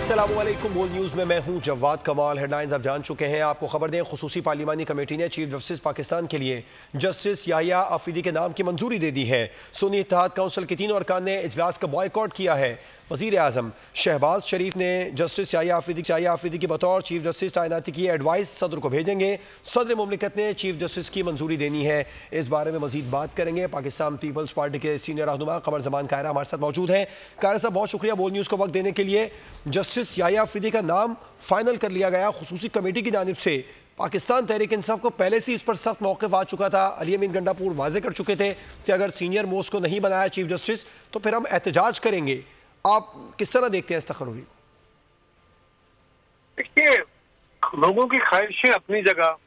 अस्सलामुअलैकुम। बोल न्यूज़ में मैं हूं जवाद कमाल। हेडलाइंस आप जान चुके हैं। आपको खबर दें, खुसूसी पार्लिमानी कमेटी ने चीफ जस्टिस पाकिस्तान के लिए जस्टिस याहिया आफरीदी के नाम की मंजूरी दे दी है। सुन्नी इत्तेहाद काउंसिल के तीनों अरकान ने इजलास का बॉयकॉट किया है। वज़ीर आज़म शहबाज शरीफ ने जस्टिस याहिया आफरीदी की बतौर चीफ जस्टिस तैनाती की एडवाइस सदर को भेजेंगे। सदर मुमलिकत ने चीफ जस्टिस की मंजूरी देनी है। इस बारे में मजीद बात करेंगे। पाकिस्तान पीपल्स पार्टी के सीनियर रहनुमा कमर जमान कायरा हमारे साथ मौजूद हैं। कायरा साहब, बहुत शुक्रिया बोल न्यूज़ को वक्त देने के लिए। जस्टिस याहिया आफरीदी का नाम फाइनल कर लिया गया खुसूसी कमेटी की जानिब से। पाकिस्तान तहरीक इंसाफ को पहले से इस पर सख्त मौक़िफ़ आ चुका था। अली अमीन गंडापुर वाजे कर चुके थे कि अगर सीनियर मोस्ट को नहीं बनाया चीफ जस्टिस तो फिर हम एहतजाज करेंगे। आप किस तरह देखते हैं इस तकर्री? देखिए, लोगों की ख्वाहिशें अपनी जगह,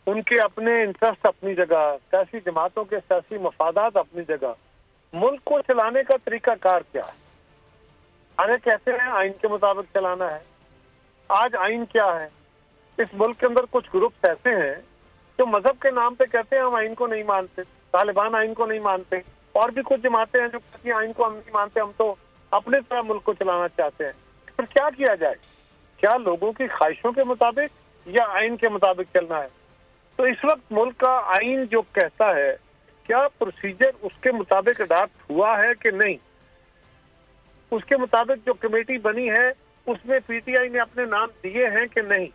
उनके अपने इंटरेस्ट अपनी जगह, सियासी जमातों के सियासी मफादात अपनी जगह। मुल्क को चलाने का तरीकाकार क्या है? आगे कहते हैं आइन के मुताबिक चलाना है। आज आइन क्या है? इस मुल्क के अंदर कुछ ग्रुप्स ऐसे हैं जो मजहब के नाम पे कहते हैं हम आइन को नहीं मानते, तालिबान आइन को नहीं मानते, और भी कुछ जमातें हैं जो कहती हैं आइन को हम नहीं मानते, हम तो अपने तरह मुल्क को चलाना चाहते हैं। फिर क्या किया जाए? क्या लोगों की ख्वाहिशों के मुताबिक या आइन के मुताबिक चलना है? तो इस वक्त मुल्क का आइन जो कहता है, क्या प्रोसीजर उसके मुताबिक अडॉप्ट हुआ है कि नहीं? उसके मुताबिक जो कमेटी बनी है उसमें पीटीआई ने अपने नाम दिए हैं कि नहीं?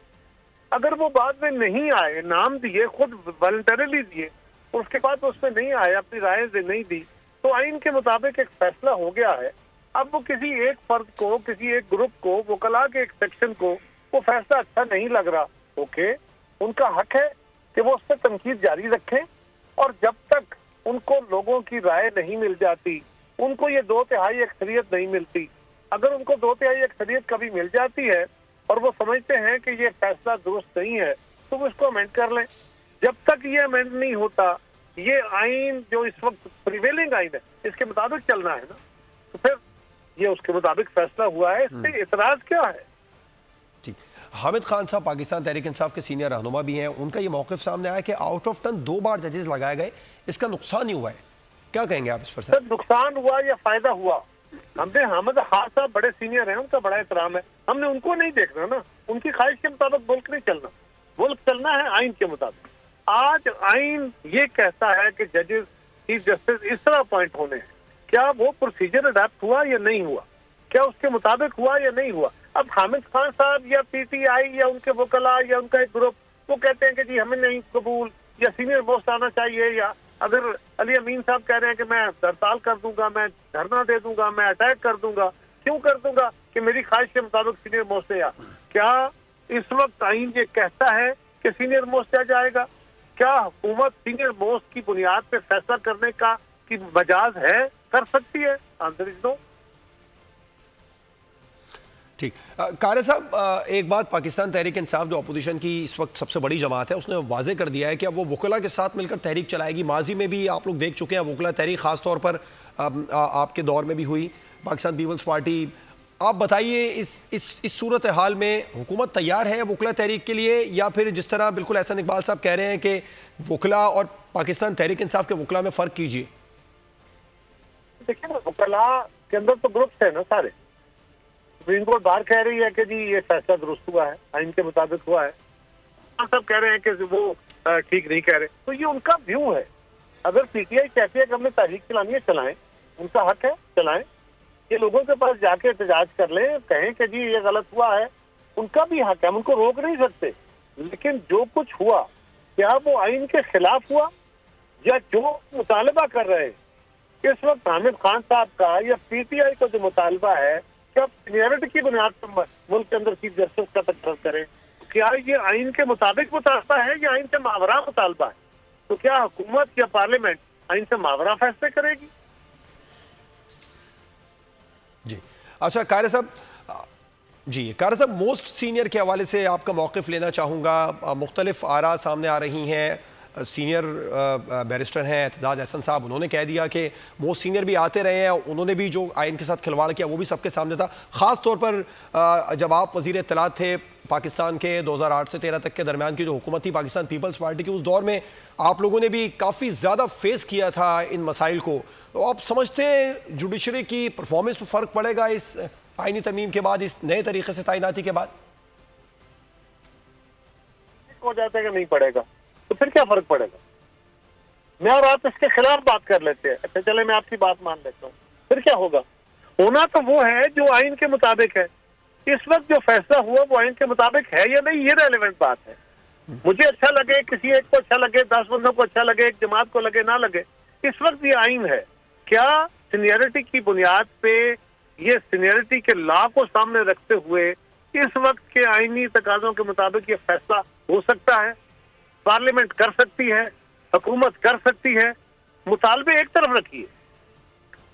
अगर वो बाद में नहीं आए, नाम दिए, खुद वॉलंटरीली दिए, उसके बाद उसमें नहीं आए, अपनी राय नहीं दी, तो आइन के मुताबिक एक फैसला हो गया है। अब वो किसी एक फर्द को, किसी एक ग्रुप को, वकला के एक सेक्शन को वो फैसला अच्छा नहीं लग रहा, ओके, उनका हक है कि वो उस पर तनकीद जारी रखें। और जब तक उनको लोगों की राय नहीं मिल जाती, उनको ये 2/3 अक्सरियत नहीं मिलती, अगर उनको 2/3 अक्सरियत कभी मिल जाती है और वो समझते हैं कि ये फैसला दुरुस्त नहीं है, तो वो इसको अमेंड कर लें। जब तक ये अमेंड नहीं होता, ये आइन जो इस वक्त प्रिवेलिंग आइन है, इसके मुताबिक चलना है ना, तो फिर ये उसके मुताबिक फैसला हुआ है, इससे इतराज क्या है? ठीक। हामिद खान साहब पाकिस्तान तहरीक इंसाफ के सीनियर रहनुमा भी हैं। उनका ये मौक़िफ़ सामने आया कि आउट ऑफ टर्न 2 बार जजेस लगाए गए, इसका नुकसान ही हुआ है। क्या कहेंगे आप इस पर? सर, नुकसान हुआ या फायदा हुआ? हमने हामिद खान साहब बड़े सीनियर हैं, उनका बड़ा एहतराम है, हमने उनको नहीं देखना ना। उनकी ख्वाहिश के मुताबिक मुल्क नहीं चलना, मुल्क चलना है आइन के मुताबिक। आज आइन ये कहता है कि जजेस, चीफ जस्टिस इस तरह अपॉइंट होने हैं। क्या वो प्रोसीजर अडॉप्ट हुआ या नहीं हुआ? क्या उसके मुताबिक हुआ या नहीं हुआ? अब हामिद खान साहब या पीटीआई या उनके वकला या उनका एक ग्रुप वो कहते हैं कि जी हमें नहीं कबूल, या सीनियर मोस्ट आना चाहिए, या अगर अली अमीन साहब कह रहे हैं कि मैं हड़ताल कर दूंगा, मैं धरना दे दूंगा, मैं अटैक कर दूंगा, क्यों कर दूंगा? कि मेरी ख्वाहिश के मुताबिक सीनियर मोस्ट है। क्या इस वक्त आइन ये कहता है कि सीनियर मोस्ट आ जाएगा? क्या हुकूमत सीनियर मोस्ट की बुनियाद पे फैसला करने का की मजाज है, कर सकती है? Answer is no. ठीक। कारे साहब, एक बात, पाकिस्तान तहरीक इंसाफ जो अपोजिशन की इस वक्त सबसे बड़ी जमात है, उसने वाजे कर दिया है कि अब वो वकला के साथ मिलकर तहरीक चलाएगी। माजी में भी आप लोग देख चुके हैं वकला तहरीक, ख़ास तौर पर आपके दौर में भी हुई, पाकिस्तान पीपल्स पार्टी। आप बताइए, इस सूरत हाल में हुकूमत तैयार है वकला तहरीक के लिए, या फिर जिस तरह बिल्कुल एहसान इकबाल साहब कह रहे हैं कि वकला और पाकिस्तान तहरीक इंसाफ के वकला में फ़र्क कीजिए? देखिए ना, वकला के अंदर तो ग्रुप्स है ना सारे। सुप्रीम कोर्ट बाहर कह रही है कि जी ये फैसला दुरुस्त हुआ है, आइन के मुताबिक हुआ है, सब कह रहे हैं कि वो ठीक नहीं कह रहे। तो ये उनका व्यू है। अगर पीटीआई कहती है कि हमने तहरीक चलानी है, चलाएं, उनका हक है, चलाएं। ये लोगों के पास जाके एहतजाज कर लें, कहें कि जी ये गलत हुआ है, उनका भी हक है, हम उनको रोक नहीं सकते। लेकिन जो कुछ हुआ, क्या वो आइन के खिलाफ हुआ? या जो मुतालबा कर रहे हैं इस वक्त हामिद खान साहब का या पीटीआई का जो मुतालबा है, क्या सीनियरिटी की बुनियाद पर मुल्क के अंदर चीफ जस्टिस का तकरार करें? क्या ये आइन के मुताबिक मुतालबा है या आइन से मावरा मुतालबा है? तो क्या हुकूमत या पार्लियामेंट आइन से मावरा फैसले करेगी? जी अच्छा, कारे साहब, मोस्ट सीनियर के हवाले से आपका मौक़िफ़ लेना चाहूँगा। मुख्तलिफ आरा सामने आ रही हैं। सीनियर बैरिस्टर हैं एतजाज अहसन साहब, उन्होंने कह दिया कि मोस्ट सीनियर भी आते रहे हैं, उन्होंने भी जो आइन के साथ खिलवाड़ किया वो भी सबके सामने था। ख़ास तौर पर जब आप वज़ीर इत्तलात थे पाकिस्तान के 2008 से 13 तक के दरमियान की जो हुकूमत थी पाकिस्तान पीपल्स पार्टी की, उस दौर में आप लोगों ने भी काफ़ी ज़्यादा फेस किया था इन मसाइल को। तो आप समझते हैं जुडिशरी की परफॉर्मेंस पर फ़र्क पड़ेगा इस आईनी तरमीम के बाद, इस नए तरीके से तैनाती के बाद हो जाता है कि नहीं पड़ेगा, तो फिर क्या फर्क पड़ेगा? मैं और आप इसके खिलाफ बात कर लेते हैं, अच्छा चले मैं आपकी बात मान लेता हूँ, फिर क्या होगा? होना तो वो है जो आइन के मुताबिक है। इस वक्त जो फैसला हुआ वो आइन के मुताबिक है या नहीं, ये रेलेवेंट बात है। मुझे अच्छा लगे, किसी एक को अच्छा लगे, 10 बंदों को अच्छा लगे, एक जमात को लगे, ना लगे, इस वक्त ये आइन है। क्या सीनियरिटी की बुनियाद पे, ये सीनियरिटी के लॉ को सामने रखते हुए इस वक्त के आईनी तकाजों के मुताबिक ये फैसला हो सकता है? पार्लियामेंट कर सकती है, हुकूमत कर सकती है। मुतालबे एक तरफ रखिए,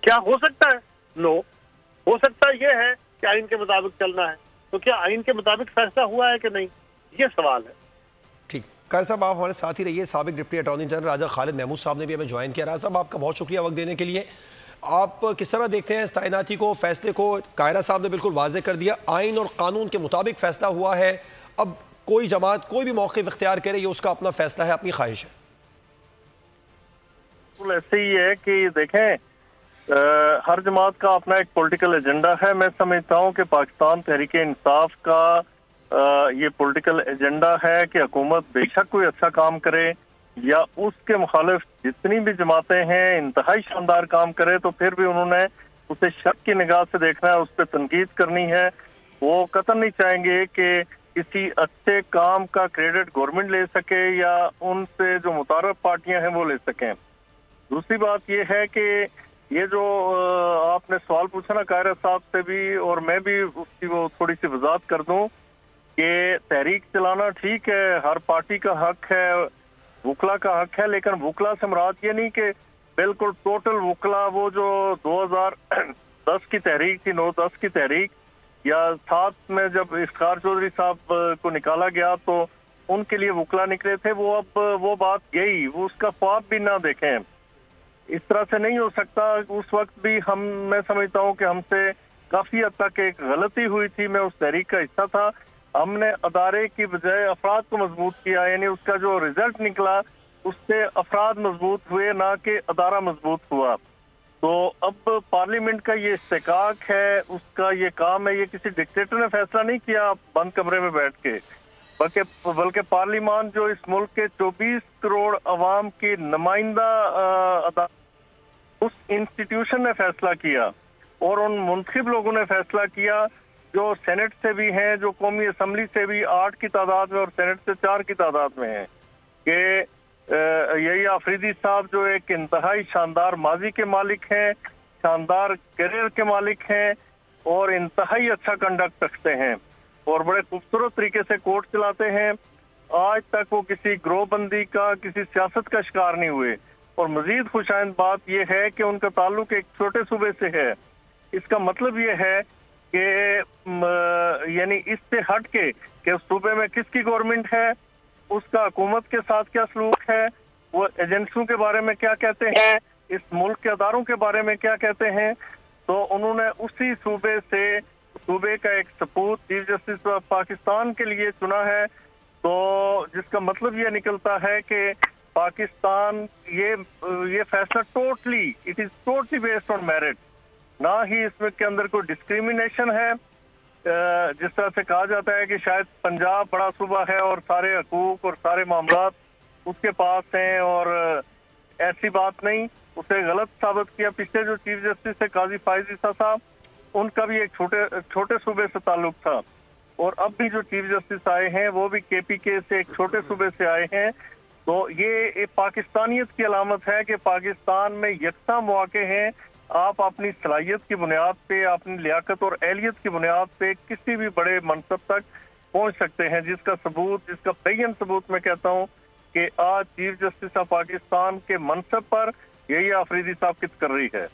क्या हो सकता है? नो। हो सकता यह है कि आइन के मुताबिक चलना है, तो क्या आइन के मुताबिक फैसला हुआ है कि नहीं, ये सवाल है। ठीक, कार साहब आप हमारे साथ ही रहिए। साबिक डिप्टी अटॉर्नी जनरल राजा खालिद महमूद साहब ने भी हमें ज्वाइन किया। राजा साहब आपका बहुत शुक्रिया वक्त देने के लिए। आप किस तरह देखते हैं इस तैनाती को, फैसले को? कायरा साहब ने बिल्कुल वाजे कर दिया, आइन और कानून के मुताबिक फैसला हुआ है। अब कोई जमात कोई भी मौक़िफ़ इख्तियार करे, ये उसका अपना फैसला है, अपनी ख्वाहिश है। ऐसे ही है कि देखें, हर जमात का अपना एक पॉलिटिकल एजेंडा है। मैं समझता हूँ कि पाकिस्तान तहरीक इंसाफ का ये पॉलिटिकल एजेंडा है कि हुकूमत बेशक कोई अच्छा काम करे या उसके मुखालिफ जितनी भी जमातें हैं इंतहाई शानदार काम करे, तो फिर भी उन्होंने उसे शक की निगाह से देखना है, उस पर तनकीद करनी है। वो कतई नहीं चाहेंगे कि किसी अच्छे काम का क्रेडिट गवर्नमेंट ले सके या उनसे जो मुतारफ पार्टियां हैं वो ले सकें। दूसरी बात यह है कि ये जो आपने सवाल पूछा ना कायरा साहब से भी, और मैं भी उसकी वो थोड़ी सी वजाहत कर दूं कि तहरीक चलाना ठीक है, हर पार्टी का हक है, वकला का हक है, लेकिन वकला से मुराद ये नहीं कि बिल्कुल टोटल वकला वो जो 2010 की तहरीक थी, 9-10 की तहरीक, या साथ में जब इफ्तार चौधरी साहब को निकाला गया तो उनके लिए वकला निकले थे, वो अब वो बात गई, वो उसका ख्वाब भी ना देखें। इस तरह से नहीं हो सकता। उस वक्त भी मैं समझता हूँ कि हमसे काफी हद तक एक गलती हुई थी। मैं उस तहरीक का हिस्सा था। हमने अदारे की बजाय अफराद को मजबूत किया, यानी उसका जो रिजल्ट निकला उससे अफराद मजबूत हुए, ना कि अदारा मजबूत हुआ। तो अब पार्लियामेंट का ये इस्तेकाक है, उसका ये काम है। ये किसी डिक्टेटर ने फैसला नहीं किया बंद कमरे में बैठ के, बल्कि पार्लियामान जो इस मुल्क के 24 करोड़ अवाम की नुमाइंदा उस इंस्टीट्यूशन ने फैसला किया, और उन मुंतखब लोगों ने फैसला किया जो सेनेट से भी हैं, जो कौमी असम्बली से भी 8 की तादाद में और सेनेट से 4 की तादाद में हैं, कि यही आफरीदी साहब जो एक इंतहाई शानदार माजी के मालिक हैं, शानदार करियर के मालिक हैं और इंतहाई अच्छा कंडक्ट रखते हैं और बड़े खूबसूरत तरीके से कोर्ट चलाते हैं। आज तक वो किसी ग्रोहबंदी का, किसी सियासत का शिकार नहीं हुए। और मजीद खुशाइंद बात यह है कि उनका ताल्लुक एक छोटे सूबे से है। इसका मतलब ये है कि यानी इससे हट के कि उस सूबे में किसकी गवर्नमेंट है, उसका हुकूमत के साथ क्या सलूक है, वो एजेंसियों के बारे में क्या कहते हैं, इस मुल्क के अदारों के बारे में क्या कहते हैं, तो उन्होंने उसी सूबे का एक सपूत चीफ जस्टिस ऑफ पाकिस्तान के लिए चुना है। तो जिसका मतलब ये निकलता है कि पाकिस्तान ये फैसला it is totally based on merit, ना ही इसमें के अंदर कोई डिस्क्रिमिनेशन है। जिस तरह से कहा जाता है कि शायद पंजाब बड़ा सूबा है और सारे हकूक और सारे मामलात उसके पास हैं, और ऐसी बात नहीं, उसे गलत साबित किया। पिछले जो चीफ जस्टिस है काजी फायज ईसा साहब, उनका भी एक छोटे सूबे से ताल्लुक था, और अब भी जो चीफ जस्टिस आए हैं वो भी केपीके से एक छोटे सूबे से आए हैं। तो ये पाकिस्तानियत की अलामत है कि पाकिस्तान में यकसा मौके हैं। आप अपनी सलाहियत की बुनियाद पे, अपनी लियाकत और एहलियत की बुनियाद पे किसी भी बड़े मनसब तक पहुंच सकते हैं, जिसका बेयन सबूत मैं कहता हूं कि आज चीफ जस्टिस ऑफ पाकिस्तान के मनसब पर यही आफरीदी साहब कित कर रही है।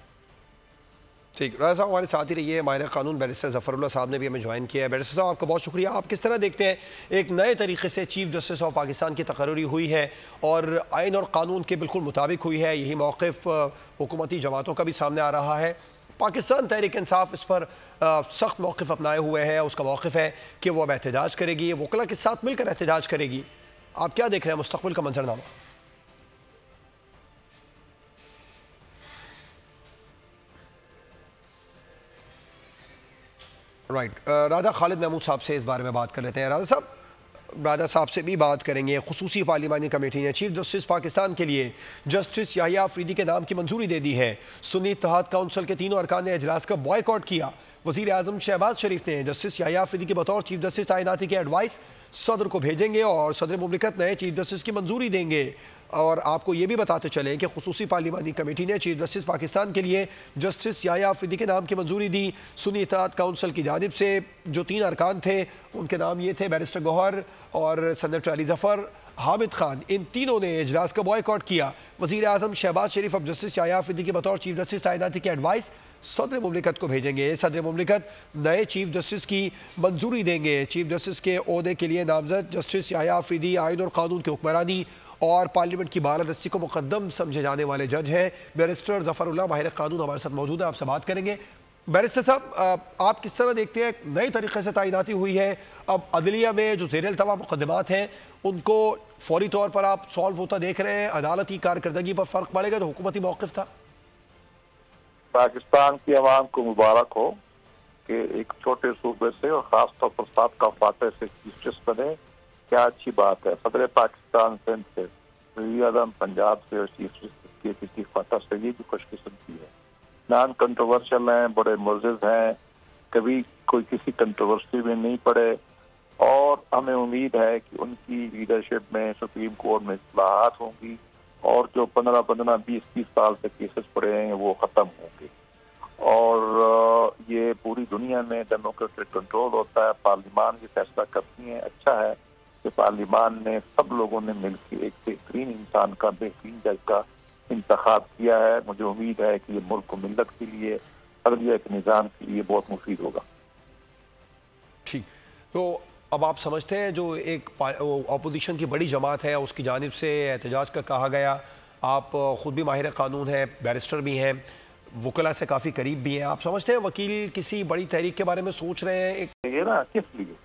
ठीक, राजा साहब हमारे साथ ही रहिए। माहिर कानून बैरिस्टर ज़फ़रुल्लाह साहब ने भी हमें ज्वाइन किया है। बैरिस्टर साहब आपका बहुत शुक्रिया। आप किस तरह देखते हैं, एक नए तरीके से चीफ जस्टिस ऑफ पाकिस्तान की तकर्री हुई है और आइन और कानून के बिल्कुल मुताबिक हुई है, यही मौक़िफ़ हुकूमती जमातों का भी सामने आ रहा है। पाकिस्तान तहरीक इंसाफ इस पर सख्त मौक़िफ़ अपनाए हुए है। उसका मौक़िफ़ है कि वो अब एहतजाज करेगी, वकला के साथ मिलकर एहतजाज करेगी। आप क्या देख रहे हैं मुस्तक़बिल का मंजरनामा? राइट, राजा खालिद महमूद साहब से इस बारे में बात कर लेते हैं। राजा साहब से भी बात करेंगे। खुसूसी पार्लिमानी कमेटी ने चीफ जस्टिस पाकिस्तान के लिए जस्टिस याहिया अफरीदी के नाम की मंजूरी दे दी है। सुन्नी इत्तेहाद काउंसिल के तीनों अरकान ने इजलास का बॉयकॉट किया। वज़ीर आज़म शहबाज शरीफ ने जस्टिस याहिया अफरीदी के बतौर चीफ जस्टिस तैनाती के एडवाइस सदर को भेजेंगे और सदर मुमलिकत नए चीफ जस्टिस की मंजूरी देंगे। और आपको ये भी बताते चलें कि खुसूसी पार्लिमानी कमेटी ने चीफ जस्टिस पाकिस्तान के लिए जस्टिस याहिया अफरीदी के नाम की मंजूरी दी। सुन्नी इत्तेहाद काउंसिल की जानिब से जो 3 अरकान थे उनके नाम ये थे बैरिस्टर गौहर और सेनेटर अली जफ़र, हामिद खान। इन तीनों ने इजलास का बॉयकॉट किया। वज़ीर आज़म शहबाज शरीफ अब जस्टिस याहिया अफरीदी के बतौर चीफ जस्टिस तैनाती के एडवाइस सदर मुमलिकत को भेजेंगे। सदर मुमलिकत नए चीफ जस्टिस की मंजूरी देंगे। चीफ जस्टिस के ओहदे के लिए नामजद जस्टिस याहिया अफरीदी आइन और कानून की हुक्मरानी और पार्लियामेंट की बालादस्ती को मुकद्दम समझे जाने वाले जज हैं। बैरिस्टर ज़फ़रुल्लाह माहिर कानून हमारे साथ मौजूद है, आपसे बात करेंगे। बैरिस्टर साहब, आप किस तरह देखते हैं, नए तरीके से तैनाती हुई है, अब अदलिया में जो ज़ेर अल्तवा मुकदमात हैं उनको फौरी तौर पर आप सॉल्व होता देख रहे हैं? अदालती कारकर्दगी पर फ़र्क पड़ेगा? जो हुकूमती मौक़िफ़ था। पाकिस्तान की आवाम को मुबारक हो कि एक छोटे सूबे से और ख़ास तौर पर साबका फातह से चीफ जस्टिस बने। क्या अच्छी बात है। सदर पाकिस्तान सिंध से, वज़ीर आज़म पंजाब से और चीफ जस्टिस की फातह से, ये भी खुशकिस्मती है। नॉन कंट्रोवर्शियल हैं, बड़े मुअज़्ज़ज़ हैं, कभी कोई किसी कंट्रोवर्सी में नहीं पड़े और हमें उम्मीद है कि उनकी लीडरशिप में सुप्रीम कोर्ट में इस्लाहात होंगी और जो 15-15, 20-20 साल से केसेस पड़े हैं वो ख़त्म होंगे। और ये पूरी दुनिया में डेमोक्रेटिक कंट्रोल होता है, पार्लियामान ये फैसला करती हैं। अच्छा है कि पार्लियामान ने सब लोगों ने मिलकर एक बेहतरीन इंसान का, बेहतरीन जज का इंतखाब किया है। मुझे उम्मीद है कि ये मुल्क को, मिल्लत के लिए, अदलिया के निज़ाम के लिए बहुत मुफीद होगा। ठीक, तो अब आप समझते हैं जो एक अपोजिशन की बड़ी जमात है उसकी जानिब से एहतजाज का कहा गया, आप ख़ुद भी माहिर कानून हैं, बैरिस्टर भी हैं, वकला से काफ़ी करीब भी हैं, आप समझते हैं वकील किसी बड़ी तहरीक के बारे में सोच रहे हैं? ये ना किस लिए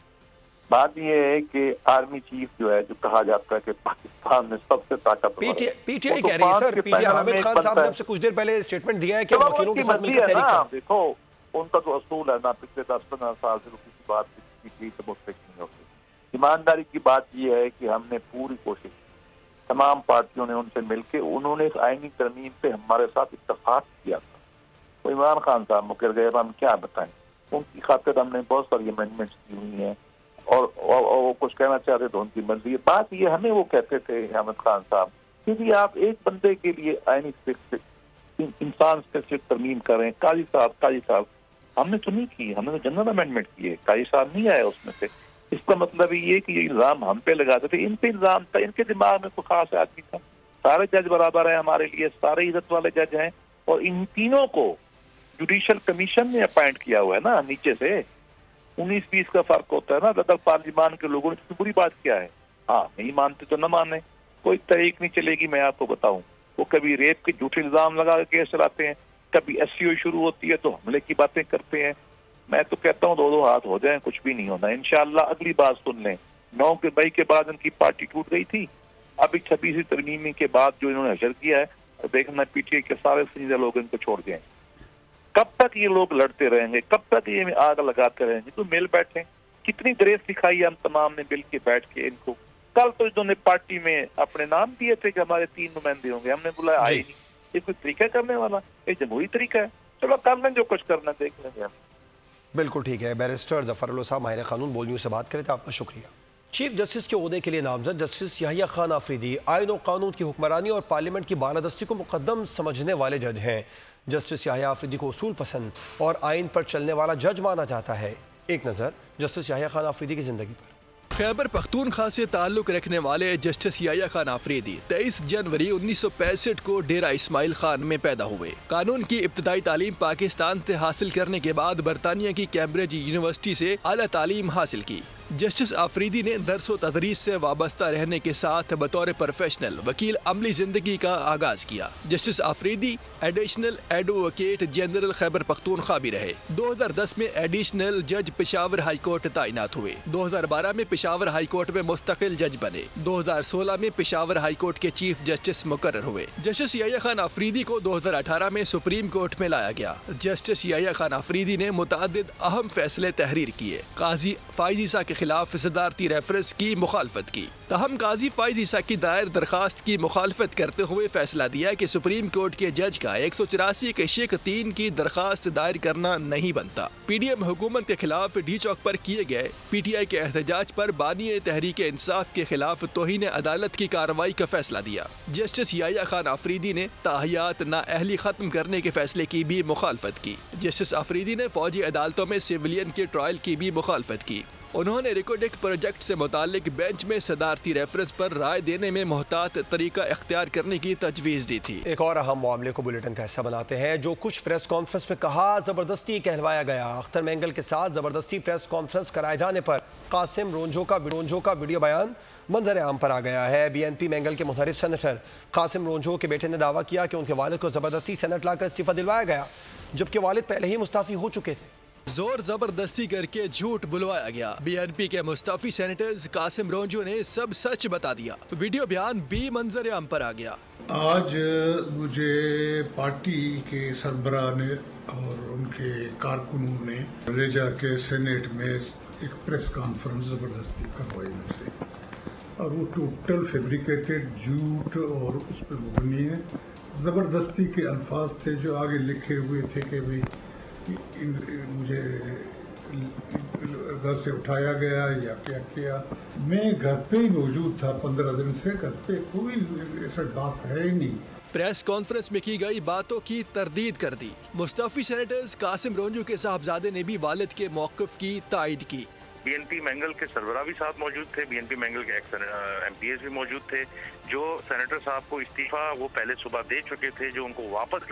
बात ये है कि आर्मी चीफ जो है, जो कहा जाता है कि पाकिस्तान में सबसे ताकतवर, पीटीआई कह रही है सर, पीटीआई हामिद खान साहब ने आपसे कुछ देर पहले स्टेटमेंट दिया है कि वकीलों के साथ मिलकर तहरीक करें। देखो उनका तो असूल है ना, पिछले 10-15 साल से किसी बात की मुस्तक नहीं होती। ईमानदारी की बात यह है कि हमने पूरी कोशिश, तमाम पार्टियों ने उनसे मिलकर, उन्होंने इस आईनी तरमीम पे हमारे साथ इत्तेफाक किया था। तो इमरान खान साहब मुकर गए, हम क्या बताएं, उनकी खातिर हमने बहुत सारी अमेंडमेंट्स की हुई हैं और वो कुछ कहना चाहते थे, उनकी मर्जी। बात ये, हमें वो कहते थे हामिद खान साहब कि आप एक बंदे के लिए आईनी इंसान स्पेसिफिक तरमीम करें, काजी साहब हमने तो नहीं की, हमने तो जनरल अमेंडमेंट की है, काजी साहब नहीं आया उसमें से। इसका मतलब ये कि ये इल्जाम हम पे लगाते थे, इन पे इल्जाम था, इनके दिमाग में कोई खास आदमी था। सारे जज बराबर है हमारे लिए, सारे इज्जत वाले जज हैं और इन तीनों को जुडिशल कमीशन ने अपॉइंट किया हुआ है ना, नीचे से 19-20 का फर्क होता है ना। अगर पार्लियामान के लोगों ने इसकी बुरी बात किया है, हाँ नहीं मानते तो न माने, कोई तहरीक नहीं चलेगी। मैं आपको बताऊं, वो कभी रेप के झूठे इल्जाम लगा के केस चलाते हैं, कभी SCO शुरू होती है तो हमले की बातें करते हैं। मैं तो कहता हूँ 2-2 हाथ हो जाएं, कुछ भी नहीं होना इंशाअल्लाह। अगली बात सुन लें, 9 मई के बाद उनकी पार्टी टूट गई थी, अभी 26वीं तरमीमी के बाद जो इन्होंने हशर किया है, देखना PTI के सारे सीनियर लोग इनको छोड़ गए। कब तक ये लोग लड़ते रहेंगे, कब तक ये आग लगाते रहेंगे? तो मिल बैठे, कितनी ग्रेस दिखाई हम तमाम ने मिल के बैठ के इनको। कल तो इन्होंने पार्टी में अपने नाम दिए थे कि हमारे 3 नुमाइंदे होंगे, हमने बुलाया आए नहीं। ये कोई तरीका करने वाला? ये जमहूरी तरीका है? चलो कर लें, जो कुछ करना देख लेंगे हम। बिल्कुल ठीक है। बैरिस्टर ज़फ़रुल्लाह साहब माहिर कानून बोल न्यूज़ से बात करें तो आपका शुक्रिया। चीफ जस्टिस के ओहदे के लिए नामजद जस्टिस याहिया खान अफरीदी आइन और कानून की हुक्मरानी और पार्लियामेंट की बालादस्ती को मुकद्दम समझने वाले जज हैं। जस्टिस याहिया अफरीदी को उसूल पसंद और आइन पर चलने वाला जज माना जाता है। एक नज़र जस्टिस याहिया खान अफरीदी की ज़िंदगी पर। खैबर पख्तूनख्वा से ताल्लुक़ रखने वाले जस्टिस याहिया खान अफरीदी 23 जनवरी 1965 को डेरा इस्माइल खान में पैदा हुए। कानून की इब्तदाई तालीम पाकिस्तान से हासिल करने के बाद बरतानिया की कैम्ब्रिज यूनिवर्सिटी से आला तालीम हासिल की। जस्टिस आफरीदी ने दरस व तदरीस से वाबस्ता रहने के साथ बतौर प्रोफेशनल वकील अमली जिंदगी का आगाज किया। Justice Afridi additional advocate general Khyber Pakhtunkhwa भी रहे। 2010 में एडिशनल जज पेशावर हाई कोर्ट तैनात हुए। 2012 में पेशावर हाई कोर्ट में मुस्तकिल जज बने। 2016 में पेशावर हाई कोर्ट के चीफ जस्टिस मुकर्रर हुए। जस्टिस याह्या खान आफरीदी को 2018 में सुप्रीम कोर्ट में लाया गया। जस्टिस याह्या खान आफरीदी ने मुतअद्दिद अहम फैसले तहरीर किए। काजी फाइज ईसा के खिलाफ सदारती रेफरेंस की मुखालफत की। तहम काजी फाइज ईसा की दायर दरखास्त की मुखालफत करते हुए फैसला दिया कि सुप्रीम कोर्ट के जज का 184 के शेख 3 की दरखास्त दायर करना नहीं बनता। PDM हुकूमत के खिलाफ डी चौक पर किए गए PTI के एहतजाज पर बानी तहरीक इंसाफ के खिलाफ तौहीन अदालत की कार्रवाई का फैसला दिया। जस्टिस याह्या खान आफरीदी ने ताहियात नाअहली खत्म करने के फैसले की भी मुखालफत की। जस्टिस आफरीदी ने फौजी अदालतों में सिविलियन के ट्रायल की भी मुखालफत की। उन्होंने रिकोडेक प्रोजेक्ट से मुतालिक बेंच में सदारती रेफरेंस पर राय देने में मोहतात तरीका इख्तियार करने की तजवीज़ दी थी। एक और अहम मामले को बुलेटिन का हिस्सा बनाते हैं। जो कुछ प्रेस कॉन्फ्रेंस में कहा, जबरदस्ती कहलवाया गया। अख्तर मेंगल के साथ जबरदस्ती प्रेस कॉन्फ्रेंस कराए जाने पर कासिम रोंझो का वीडियो बयान मंजर आम पर आ गया है। BNP मेंगल के मुनहरिफ सेनेटर कासिम रोंझो के बेटे ने दावा किया कि उनके वालिद को जबरदस्ती सेनेट लाकर इस्तीफा दिलवाया गया, जबकि वालिद पहले ही मुस्ताफी हो चुके थे। जोर जबरदस्ती करके झूठ बुलवाया गया। BNP के मुस्ताफी सेनेटर्स कासिम रोंझो ने सब सच बता दिया। वीडियो बयान भी मंजर आम पर आ गया। आज मुझे पार्टी के सरबराह ने और उनके कारकुनों ने ले जाके सेनेट में एक प्रेस कॉन्फ्रेंस जबरदस्ती करवाई मुझसे, और वो टोटल फैब्रिकेटेड झूठ और उस पर मुबनी है। जबरदस्ती के अल्फाज थे जो आगे लिखे हुए थे कि भाई मुझे घर से उठाया गया या क्या किया। मैं घर पे ही मौजूद था 15 दिन से, घर पे कोई ऐसा बात है ही नहीं। प्रेस कॉन्फ्रेंस में की गई बातों की तरदीद कर दी। मुस्ताफी सेनेटर्स कासिम रोंझो के साहबजादे ने भी वालिद के मौक़िफ़ की तायद की। BNP मेंगल के सरबराह भी साथ मौजूद थे। BNP मेंगल के एक्स MPs भी मौजूद थे। जो सेनेटर साहब को इस्तीफा वो पहले सुबह दे चुके थे, जो उनको वापस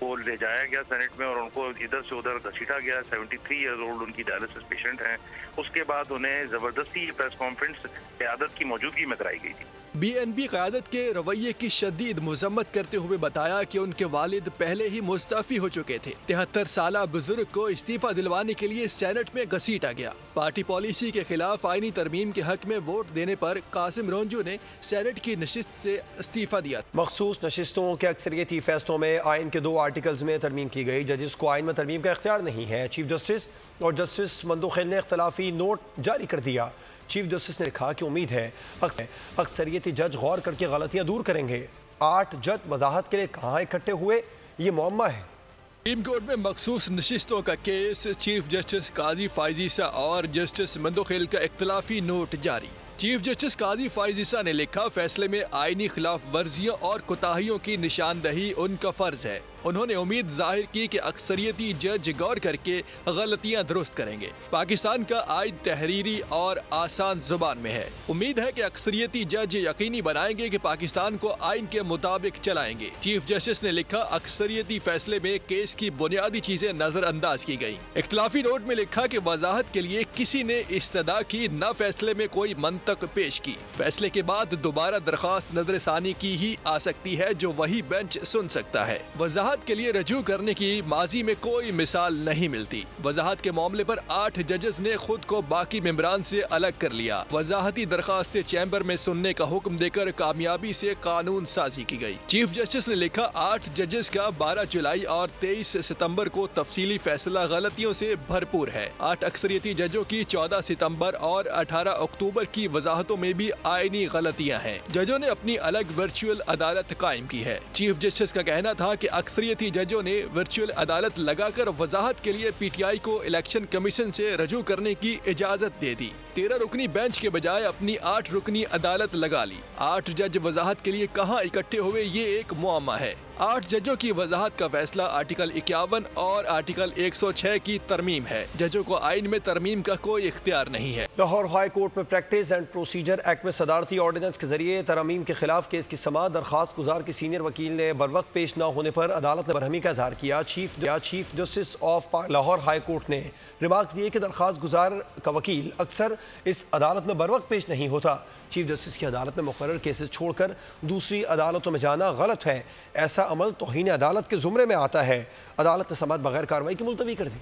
वो ले जाया गया सेनेट में और उनको इधर से उधर घसीटा गया। 73 ईयर्स ओल्ड उनकी डायलिसिस पेशेंट हैं। उसके बाद उन्हें जबरदस्ती प्रेस कॉन्फ्रेंस क़यादत की मौजूदगी में कराई गई थी। BNP क़यादत के रवैये की शदीद मजम्मत करते हुए बताया कि उनके वालिद पहले ही मुस्तफ़ी हो चुके थे। 73 साला बुजुर्ग को इस्तीफा दिलवाने के लिए सेनेट में घसीटा गया। पार्टी पॉलिसी के खिलाफ आईनी तरमीम के हक में वोट देने पर कासिम रोंझो ने सेनेट की नशिस्त से इस्तीफा दिया। मखसूस नशिस्तों के अक्सरियती फैसलों में आइन के 2 आर्टिकल्स में तरमीम की गई। जजेस को आइन में तरमीम का इख्तियार नहीं है। चीफ जस्टिस और जस्टिस मंदुखेल ने इख्तलाफी नोट जारी कर दिया। चीफ जस्टिस ने लिखा कि उम्मीद है अक्सरियती जज गौर करके गलतियां दूर करेंगे। 8 जज वजाहत के लिए कहाँ इकट्ठे हुए, ये मुअम्मा है। सुप्रीम कोर्ट में मखसूस नशिस्तों का केस, चीफ जस्टिस काजी फाइज ईसा और जस्टिस मंदुखेल का इख्तलाफी नोट जारी। चीफ जस्टिस काजी फाइज ईसा ने लिखा, फैसले में आईनी खिलाफ वर्जियों और कोताहियों की निशानदही उनका फर्ज है। उन्होंने उम्मीद जाहिर की कि अक्सरियती जज गौर करके गलतियां दुरुस्त करेंगे। पाकिस्तान का आइन तहरीरी और आसान जुबान में है। उम्मीद है कि अक्सरियती जज यकीनी बनाएंगे कि पाकिस्तान को आइन के मुताबिक चलाएंगे। चीफ जस्टिस ने लिखा, अक्सरियती फैसले में केस की बुनियादी चीजें नजरअंदाज की गयी। इख्तलाफी नोट में लिखा कि वजाहत के लिए किसी ने इस्तदा की, न फैसले में कोई मंतक पेश की। फैसले के बाद दोबारा दरखास्त नजरसानी की ही आ सकती है, जो वही बेंच सुन सकता है। वजाहत के लिए रजू करने की माजी में कोई मिसाल नहीं मिलती। वजाहत के मामले पर 8 जजेस ने खुद को बाकी मेंबरान से अलग कर लिया। वजाहती दरखास्तें चैम्बर में सुनने का हुक्म देकर कामयाबी से कानून साजी की गई। चीफ जस्टिस ने लिखा, 8 जजेस का 12 जुलाई और 23 सितंबर को तफसीली फैसला गलतियों से भरपूर है। 8 अक्सरियती जजों की 14 सितंबर और 18 अक्टूबर की वजाहतों में भी आईनी गलतियां हैं। जजों ने अपनी अलग वर्चुअल अदालत कायम की है। चीफ जस्टिस का कहना था कि अक्सरियती जजों ने वर्चुअल अदालत लगाकर वजाहत के लिए PTI को इलेक्शन कमीशन से रजू करने की इजाजत दे दी। 13 रुकनी बेंच के बजाय अपनी 8 रुकनी अदालत लगा ली। 8 जज वजाहत के लिए कहां इकट्ठे हुए, ये एक मुअम्मा है। 8 जजों की वजाहत का फैसला आर्टिकल 51 और आर्टिकल 106 की तरमीम है। जजों को आइन में तरमीम का कोई इख्तियार नहीं है। लाहौर हाई कोर्ट में प्रैक्टिस एंड प्रोसीजर एक्ट में सदारती ऑर्डिनेंस के जरिए तरमीम के खिलाफ केस की समाअत दरखास्त गुजार की सीनियर वकील ने बरवक्त पेश न होने पर अदालत ने बरहमी का इजहार किया। Chief justice of Lahore high court ने रिमार्क्स दिए कि दरखास्त गुजार का वकील अक्सर इस अदालत में बर वक्त पेश नहीं होता। चीफ जस्टिस की अदालत में मुकर्रर केसेस छोड़कर दूसरी अदालतों में जाना गलत है। ऐसा अमल तौहीन अदालत के जुमरे में आता है। अदालत ने समाअत बगैर कार्रवाई की मुलतवी कर दी।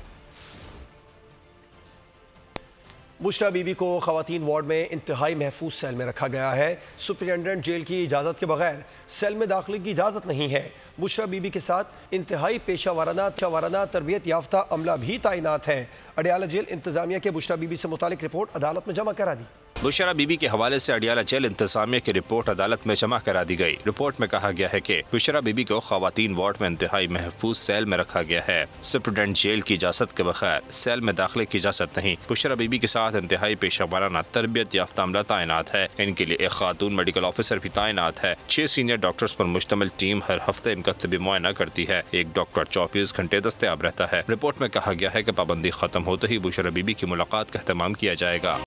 बुशरा बीबी को खवातीन वार्ड में इंतहाई महफूज सेल में रखा गया है। सुपरिटेंडेंट जेल की इजाज़त के बगैर सेल में दाखिले की इजाज़त नहीं है। बुशरा बीबी के साथ इंतहाई पेशा वाराना तरबियत याफ्ता अमला भी तैनात है। अडियाला जेल इंतजामिया के बुशरा बीबी से मुतालिक रिपोर्ट अदालत में जमा करा दी। बुशरा बीबी के हवाले से अडियाला जेल इंतजामिया की रिपोर्ट अदालत में जमा करा दी गई। रिपोर्ट में कहा गया है कि बुशरा बीबी को खवातीन वार्ड में इंतहाई महफूज सेल में रखा गया है। सुपरिटेंडेंट जेल की इजाज़त के बगैर सेल में दाखिले की इजाज़त नहीं। बुशरा बीबी के साथ इंतहाई पेशा वाराना तरबियत याफ्ता अमला तैनात है। इनके लिए एक खातून मेडिकल ऑफिसर भी तैनात है। 6 सीनियर डॉक्टर्स पर मुश्तमिल टीम हर हफ्ते इनका तबी मुआयना करती है। एक डॉक्टर 24 घंटे दस्तयाब रहता है। रिपोर्ट में कहा गया है कि पाबंदी खत्म होते ही बुशरा बीबी की मुलाकात का एहतमाम किया जाएगा।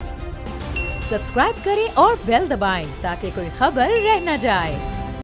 सब्सक्राइब करें और बेल दबाएं ताकि कोई खबर रह न जाए।